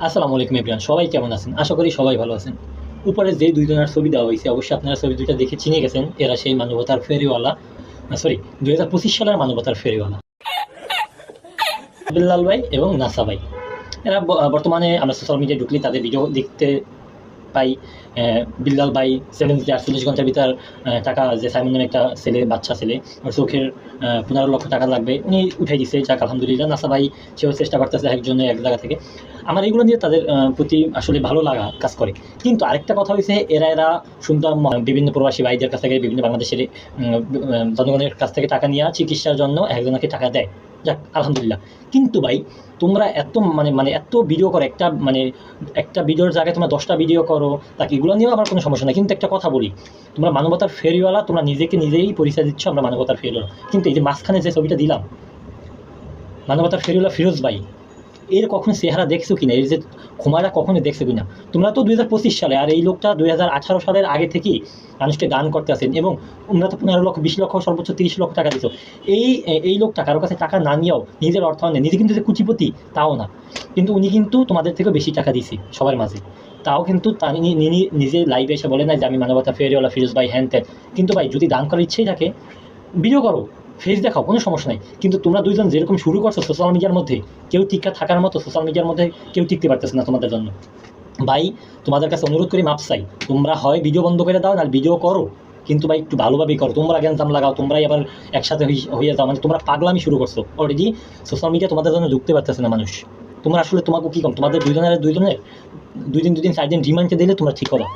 আসসালামু আলাইকুম এভরিওয়ান, সবাই কেমন আছেন? আশা করি সবাই ভালো আছেন। উপরে যে দুইজনের ছবি দেওয়া হয়েছে অবশ্যই আপনারা ছবি দুইটা দেখে চিনে গেছেন, এরা সেই মানবতার ফেরিওয়ালা। সরি, 2025 সালের মানবতার ফেরিওয়ালা বিল্লাল ভাই এবং নাসা ভাই। এরা বর্তমানে আমরা সোশ্যাল মিডিয়ায় ঢুকলে তাদের ভিডিও দেখতে পাই। বিল্লাল ভাই 48 ঘন্টার ভিতর টাকা, যে সাইমন নামে একটা ছেলে, বাচ্চা ছেলে, ওর চোখের 15 লক্ষ টাকা লাগবে, উনি উঠাই দিচ্ছে, যাক আলহামদুলিল্লাহ। নাসা ভাই সেও চেষ্টা করতেছে একজনে এক জায়গা থেকে। আমার এইগুলো নিয়ে তাদের প্রতি আসলে ভালো লাগা কাজ করে। কিন্তু আরেকটা কথা হয়েছে, এরা শুনতাম বিভিন্ন প্রবাসী ভাইদের কাছ থেকে, বিভিন্ন বাংলাদেশের জনগণের কাছ থেকে টাকা নিয়ে চিকিৎসার জন্য একজনকে টাকা দেয়, যাক আলহামদুলিল্লাহ। কিন্তু ভাই, তোমরা এত এত ভিডিও করো, একটা ভিডিওর জায়গায় তোমরা 10টা ভিডিও করো, তাকে এগুলো নিয়েও আমার কোনো সমস্যা নেই। কিন্তু একটা কথা বলি, তোমরা মানবতার ফেরিওয়ালা, তোমরা নিজেকে নিজেই পরিচয় দিচ্ছ আমরা মানবতার ফেরিওয়ালা, কিন্তু এই যে মাঝখানে যে ছবিটা দিলাম, মানবতার ফেরিওয়ালা ফিরোজ ভাই, এর কখনো চেহারা দেখছো কিনা? এর যে ক্ষমাটা কখনো দেখছো কিনা? তোমরা তো 2025 সালে, আর এই লোকটা 2018 সালের আগে থেকেই মানুষকে দান করতে আসেন, এবং তোমরা তো 15 লক্ষ, 20 লক্ষ, সর্বোচ্চ 30 লক্ষ টাকা দিছো। এই লোকটা কারো কাছে টাকা না নিয়েও নিজের অর্থায়নে, নিজে কিন্তু যে কুচিপতি তাও না, কিন্তু উনি কিন্তু তোমাদের থেকেও বেশি টাকা দিছি সবার মাঝে। তাও কিন্তু নিজে লাইভে এসে বলে না যে আমি মানবতা ফেরিওয়ালা ফিরোজ ভাই হ্যান ত্যান। কিন্তু ভাই, যদি দান করার ইচ্ছেই থাকে, ভিডিও করো, ফেস দেখাও, কোনো সমস্যা নাই। কিন্তু তোমরা দুইজন যেরকম শুরু করছো সোশ্যাল মিডিয়ার মধ্যে, কেউ টিকা থাকার মতো সোশ্যাল মিডিয়ার মধ্যে কেউ টিকতে পারতেছে না তোমাদের জন্য। ভাই, তোমাদের কাছে অনুরোধ করি, মাপ চাই, তোমরা হয় ভিডিও বন্ধ করে দাও, না ভিডিও করো, কিন্তু ভাই একটু ভালোভাবেই করো। তোমরা গ্যাঞ্জাম লাগাও, তোমরাই আবার একসাথে হয়ে যাও, তোমরা পাগলামি শুরু করছো অলরেডি। সোশ্যাল মিডিয়া তোমাদের জন্য ঢুকতে পারতেছে না মানুষ। তোমরা আসলে, তোমাকে কী কম, তোমাদের দুইজনের দুই দিন 4 দিন রিমান্ডে দিলে তোমরা ঠিক করো।